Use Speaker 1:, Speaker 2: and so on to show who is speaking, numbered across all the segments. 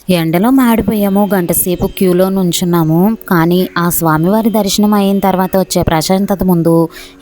Speaker 1: ఎండలో మాడిపోయాము, గంట సేపు క్యూలో నుంచున్నాము. కానీ ఆ స్వామివారి దర్శనం అయిన తర్వాత వచ్చే ప్రశాంతత ముందు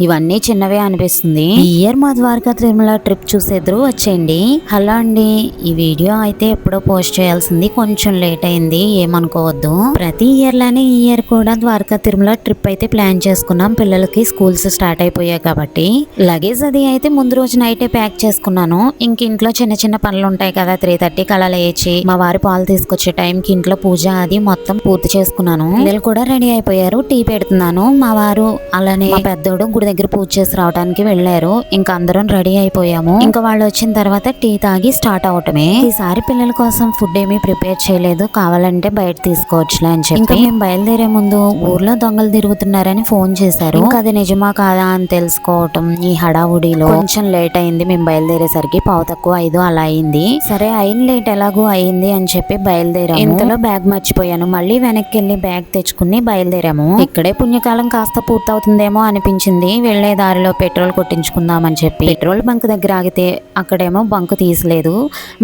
Speaker 1: ఇవన్నీ చిన్నవే అనిపిస్తుంది. ఈ ఇయర్ మా ద్వారకా తిరుమల ట్రిప్ చూసేద్దరు వచ్చేయండి. హలో అండి, ఈ వీడియో అయితే ఎప్పుడో పోస్ట్ చేయాల్సింది, కొంచెం లేట్ అయింది, ఏమనుకోవద్దు. ప్రతి ఇయర్ లానే ఈ ఇయర్ కూడా ద్వారకా తిరుమల ట్రిప్ అయితే ప్లాన్ చేసుకున్నాం. పిల్లలకి స్కూల్స్ స్టార్ట్ అయిపోయాయి కాబట్టి లగేజ్ అది అయితే ముందు రోజు నైటే ప్యాక్ చేసుకున్నాను. ఇంక ఇంట్లో చిన్న చిన్న పనులు ఉంటాయి కదా, 3:30కి అలా లేచి మా వారి పాలు తీసుకొచ్చే టైంకి ఇంట్లో పూజ అది మొత్తం పూర్తి చేసుకున్నాను. పిల్లలు కూడా రెడీ అయిపోయారు, టీ పెడుతున్నాను. మా వారు అలానే మా పెద్దోడు గుడి దగ్గర పూజ చేసి రావడానికి వెళ్ళారు. ఇంకా అందరం రెడీ అయిపోయాము. ఇంకా వాళ్ళు వచ్చిన తర్వాత టీ తాగి స్టార్ట్ అవటమే. ఈసారి పిల్లల కోసం ఫుడ్ ఏమీ ప్రిపేర్ చేయలేదు, కావాలంటే బయట తీసుకోవచ్చులే అని చెప్పి. ఇంకా మేము బయలుదేరే ముందు ఊర్లో దొంగలు తిరుగుతున్నారని ఫోన్ చేశారు. ఇంకా అది నిజమా కాదా అని తెలుసుకోవటం ఈ హడావుడిలో కొంచెం లేట్ అయింది. మేము బయలుదేరేసరికి 5:45 అలా అయింది. సరే అయిన లేట్ ఎలాగో అయింది అని చెప్పి బయలుదేరాము. ఇంతలో బ్యాగ్ మర్చిపోయాను, మళ్ళీ వెనక్కి వెళ్ళి బ్యాగ్ తెచ్చుకుని బయలుదేరాము. ఇక్కడే పుణ్యకాలం కాస్త పూర్తవుతుందేమో అనిపించింది. వెళ్లే దారిలో పెట్రోల్ కొట్టించుకుందామని చెప్పి పెట్రోల్ బంక్ దగ్గర ఆగితే అక్కడేమో బంక్ తీసలేదు.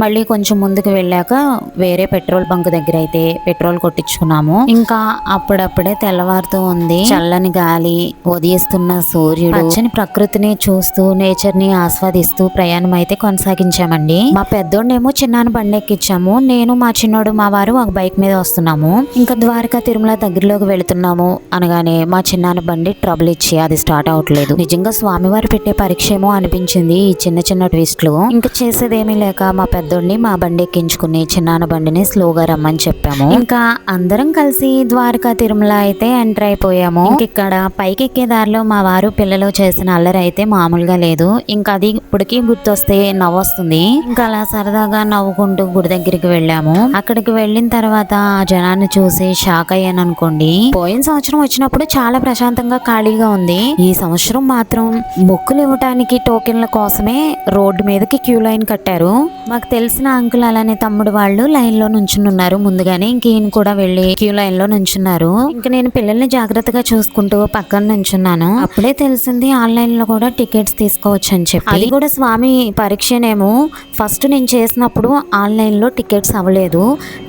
Speaker 1: మళ్ళీ కొంచెం ముందుకు వెళ్ళాక వేరే పెట్రోల్ బంక్ దగ్గర అయితే పెట్రోల్ కొట్టించుకున్నాము. ఇంకా అప్పుడప్పుడే తెల్లవారుతూ ఉంది. చల్లని గాలి, ఉదయిస్తున్న సూర్యుడు, పచ్చని ప్రకృతిని చూస్తూ నేచర్ ని ఆస్వాదిస్తూ ప్రయాణం అయితే కొనసాగించామండి. మా పెద్దోడేమో చిన్నాను బండి ఎక్కించాము. నేను మా చిన్నోడు మా వారు ఒక బైక్ మీద వస్తున్నాము. ఇంకా ద్వారకా తిరుమల దగ్గరలోకి వెళుతున్నాము అనగానే మా చిన్నాన్న బండి ట్రబుల్ ఇచ్చి అది స్టార్ట్ అవట్లేదు. నిజంగా స్వామివారు పెట్టే పరీక్ష ఏమో అనిపించింది ఈ చిన్న చిన్న ట్విస్ట్లు. ఇంకా చేసేదేమీ లేక మా పెద్దోడిని మా బండి ఎక్కించుకుని చిన్నాన్న బండిని స్లోగా రమ్మని చెప్పాము. ఇంకా అందరం కలిసి ద్వారకా తిరుమల అయితే ఎంటర్ అయిపోయాము. ఇక్కడ పైకి ఎక్కే దారిలో మా వారు పిల్లలు చేసిన అల్లరి అయితే మామూలుగా లేదు. ఇంకా అది ఇప్పటికీ గుర్తొస్తే నవ్వొస్తుంది. ఇంకా అలా సరదాగా నవ్వుకుంటూ గుడి దగ్గరికి వెళ్ళాము. అక్కడికి వెళ్ళిన తర్వాత ఆ జనాన్ని చూసి షాక్ అయ్యాను అనుకోండి. పోయిన సంవత్సరం వచ్చినప్పుడు చాలా ప్రశాంతంగా ఖాళీగా ఉంది. ఈ సంవత్సరం మాత్రం మొక్కులు ఇవ్వటానికి టోకెన్ల కోసమే రోడ్డు మీదకి క్యూ లైన్ కట్టారు. మాకు తెలిసిన అంకుల్ అలానే తమ్ముడు వాళ్ళు లైన్ లో నుంచున్నారు ముందుగానే. ఇంక ఈయన కూడా వెళ్ళి క్యూ లైన్ లో నుంచున్నారు. ఇంకా నేను పిల్లల్ని జాగ్రత్తగా చూసుకుంటూ పక్కన నుంచున్నాను. అప్పుడే తెలిసింది ఆన్లైన్ లో కూడా టికెట్స్ తీసుకోవచ్చు అని చెప్పి. అది కూడా స్వామి పరీక్షనేమో. ఫస్ట్ నేను చేసినప్పుడు ఆన్లైన్ లో టికెట్స్ అవ్వలేదు.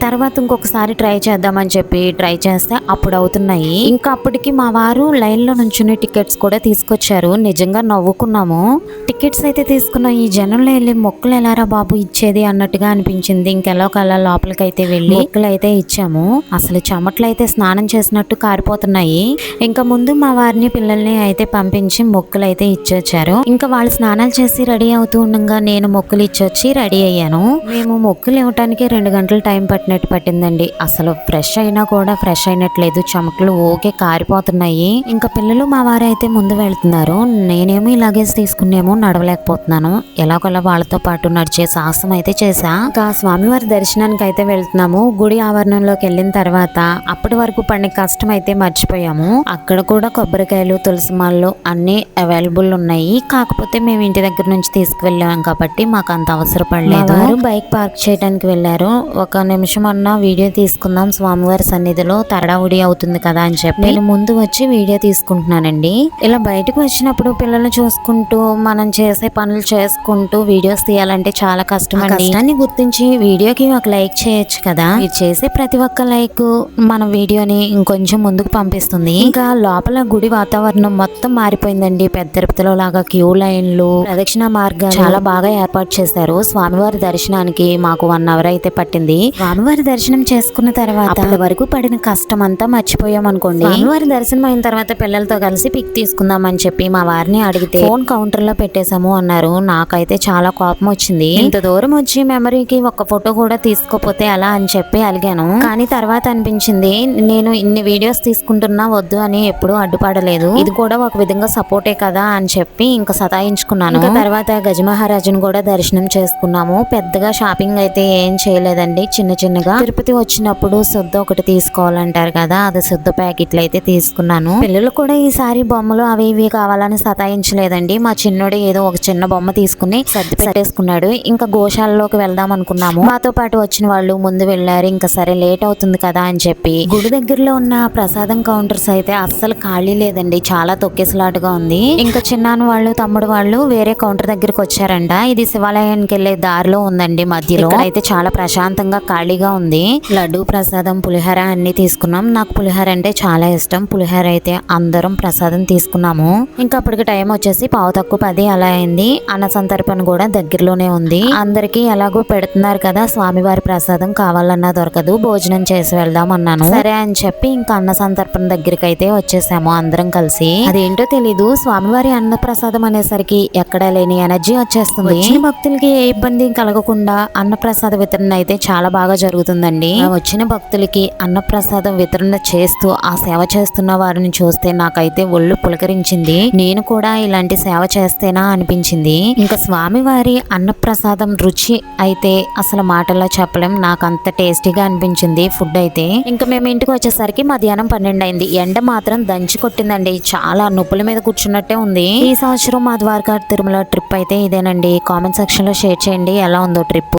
Speaker 1: తర్వాత ఇంకొకసారి ట్రై చేద్దామని చెప్పి ట్రై చేస్తే అప్పుడు అవుతున్నాయి. ఇంకా అప్పటికి మా వారు లైన్ లో నుంచుని టికెట్స్ కూడా తీసుకొచ్చారు. నిజంగా నవ్వుకున్నాము. టికెట్స్ అయితే తీసుకున్నాం. ఈ జనంలో వెళ్ళి మొక్కులు ఎలారా బాబు ఇచ్చేది అన్నట్టుగా అనిపించింది. ఇంకెలాకలా లోపలికి అయితే వెళ్ళి మొక్కులు అయితే ఇచ్చాము. అసలు చెమట్లు అయితే స్నానం చేసినట్టు కారిపోతున్నాయి. ఇంకా ముందు మా వారిని పిల్లల్ని అయితే పంపించి మొక్కులు అయితే ఇచ్చొచ్చారు. ఇంకా వాళ్ళు స్నానాలు చేసి రెడీ అవుతూ ఉండగా నేను మొక్కులు ఇచ్చొచ్చి రెడీ అయ్యాను. మేము మొక్కులు ఇవ్వటానికి 2 గంటలు టైం పట్టినట్టు పట్టిందండి. అసలు ఫ్రెష్ అయినా కూడా ఫ్రెష్ అయినట్లేదు, చెమటలు ఓకే కారిపోతున్నాయి. ఇంకా పిల్లలు మా వారు అయితే ముందు వెళ్తున్నారు. నేనేమో లగేజ్ తీసుకునేమో నడవలేకపోతున్నాను. ఎలాగోలా వాళ్ళతో పాటు నడిచే సాహసం అయితే చేసా. ఇంకా స్వామివారి దర్శనానికి అయితే వెళ్తున్నాము. గుడి ఆవరణంలోకి వెళ్ళిన తర్వాత అప్పటి వరకు పడిన కష్టం అయితే మర్చిపోయాము. అక్కడ కూడా కొబ్బరికాయలు, తులసి మాలలు అన్ని అవైలబుల్ ఉన్నాయి. కాకపోతే మేము ఇంటి దగ్గర నుంచి తీసుకువెళ్ళాం కాబట్టి మాకు అంత అవసరం పడలేదు. బైక్ పార్క్ చేయడానికి వెళ్ళారు. ఒక నిమిషం అన్నా వీడియో తీసుకుందాం స్వామివారి సన్నిధిలో, తరడావుడి అవుతుంది కదా అని చెప్పి నేను ముందు వచ్చి వీడియో తీసుకుంటున్నానండి. ఇలా బయటకు వచ్చినప్పుడు పిల్లల్ని చూసుకుంటూ మనం చేసే పనులు చేసుకుంటూ వీడియోస్ తీయాలంటే చాలా కష్టం. కష్టాన్ని గుర్తించి వీడియోకి ఒక లైక్ చేయొచ్చు కదా. మీరు చేసే ప్రతి ఒక్క లైక్ మన వీడియోని ఇంకొంచెం ముందుకు పంపిస్తుంది. ఇంకా లోపల గుడి వాతావరణం మొత్తం మారిపోయిందండి. పెద్ద తిరుపతిలో లాగా క్యూ లైన్లు, ప్రదక్షిణ మార్గాలు చాలా బాగా ఏర్పాటు చేశారు. స్వామివారి దర్శనానికి మాకు 1 అవర్ అయితే పట్టింది. స్వామివారి దర్శనం చేసుకున్న తర్వాత అప్పటి వరకు పడిన కష్టం అంతా మర్చిపోయాం అనుకోండి. స్వామివారి దర్శనం అయిన తర్వాత పిల్లలతో కలిసి పిక్ తీసుకుందామని చెప్పి మా వారిని అడిగితే ఫోన్ కౌంటర్ లో పెట్టేశాము అన్నారు. నాకైతే చాలా కోపం వచ్చింది. ఇంత దూరం వచ్చి మెమరీకి ఒక ఫోటో కూడా తీసుకోపోతే అలా అని చెప్పి అలిగాను. కానీ తర్వాత అనిపించింది నేను ఇన్ని వీడియోస్ తీసుకుంటున్నా వద్దు అని ఎప్పుడూ అడ్డుపడలేదు. ఇది కూడా ఒక విధంగా సపోర్టే కదా అని చెప్పి ఇంకా సతాయించుకున్నాను. ఇంకా తర్వాత గజమహారాజును కూడా దర్శనం చేసుకున్నాము. పెద్దగా షాపింగ్ అయితే ఏం చేయలేదండి. చిన్న చిన్నగా తిరుపతి వచ్చినప్పుడు శుద్ధ ఒకటి తీసుకోవాలంటారు కదా, అది శుద్ధ ప్యాకెట్లు అయితే తీసుకున్నాను. పిల్లలు కూడా ఈసారి బొమ్మలు అవి ఇవి కావాలని సతాయించలేదండి. మా చిన్నోడు ఏదో ఒక చిన్న బొమ్మ తీసుకుని సర్ది పెట్టేసుకున్నాడు. ఇంకా గోశాలలోకి వెళ్దాం అనుకున్నాము. మాతో పాటు వచ్చిన వాళ్ళు ముందు వెళ్ళారు. ఇంకా సరే లేట్ అవుతుంది కదా అని చెప్పి గుడి దగ్గరలో ఉన్న ప్రసాదం కౌంటర్స్ అయితే అస్సలు ఖాళీ లేదండి. చాలా తొక్కేసలాటుగా ఉంది. ఇంకా చిన్నాను వాళ్ళు, తమ్ముడు వాళ్ళు వేరే కౌంటర్ దగ్గరికి వచ్చారంట. ఇది శివాలయానికి వెళ్లే దారిలో ఉందండి. మధ్యలో అయితే చాలా ప్రశాంతంగా ప్రశాంతంగా ఖాళీగా ఉంది. లడ్డు ప్రసాదం పులిహోర అన్ని తీసుకున్నాం. నాకు పులిహోర అంటే చాలా ఇష్టం. పులిహోర అయితే అందరం ప్రసాదం తీసుకున్నాము. ఇంకా అప్పటికి టైం వచ్చేసి 9:15 అలా అయింది. అన్న సంతర్పణ కూడా దగ్గరలోనే ఉంది. అందరికి ఎలాగో పెడుతున్నారు కదా, స్వామివారి ప్రసాదం కావాలన్నా దొరకదు, భోజనం చేసి వెళ్దాం అన్నాను. సరే అని చెప్పి ఇంకా అన్న సంతర్పణ దగ్గరికి అయితే వచ్చేసాము అందరం కలిసి. అదేంటో తెలీదు, స్వామివారి అన్న ప్రసాదం అనేసరికి ఎక్కడా లేని ఎనర్జీ వచ్చేస్తుంది. వచ్చిన భక్తులకి ఏ ఇబ్బంది కలగకుండా అన్నప్రసాద వితరణ అయితే చాలా బాగా జరుగుతుందండి. వచ్చిన భక్తులకి అన్నప్రసాదం వితరణ చేస్తూ ఆ సేవ చేస్తున్న వారిని చూస్తే నాకైతే ఒళ్ళు పులకరించింది. నేను కూడా ఇలాంటి సేవ చేస్తేనా అనిపించింది. ఇంకా స్వామివారి అన్నప్రసాదం రుచి అయితే అసలు మాటల్లో చెప్పలేం. నాకు అంత టేస్టీగా అనిపించింది ఫుడ్ అయితే. ఇంకా మేము ఇంటికి వచ్చేసరికి మధ్యాహ్నం 12 అయింది. ఎండ మాత్రం దంచి కొట్టిందండి. చాలా నొప్పుల మీద కూర్చున్నట్టే ఉంది. ఈ సంవత్సరం మా ద్వారకా తిరుమల ట్రిప్ అయితే ఇదేనండి. కామెంట్ సెక్షన్ లో షేర్ చేయండి ఎలా ఉందో ట్రిప్.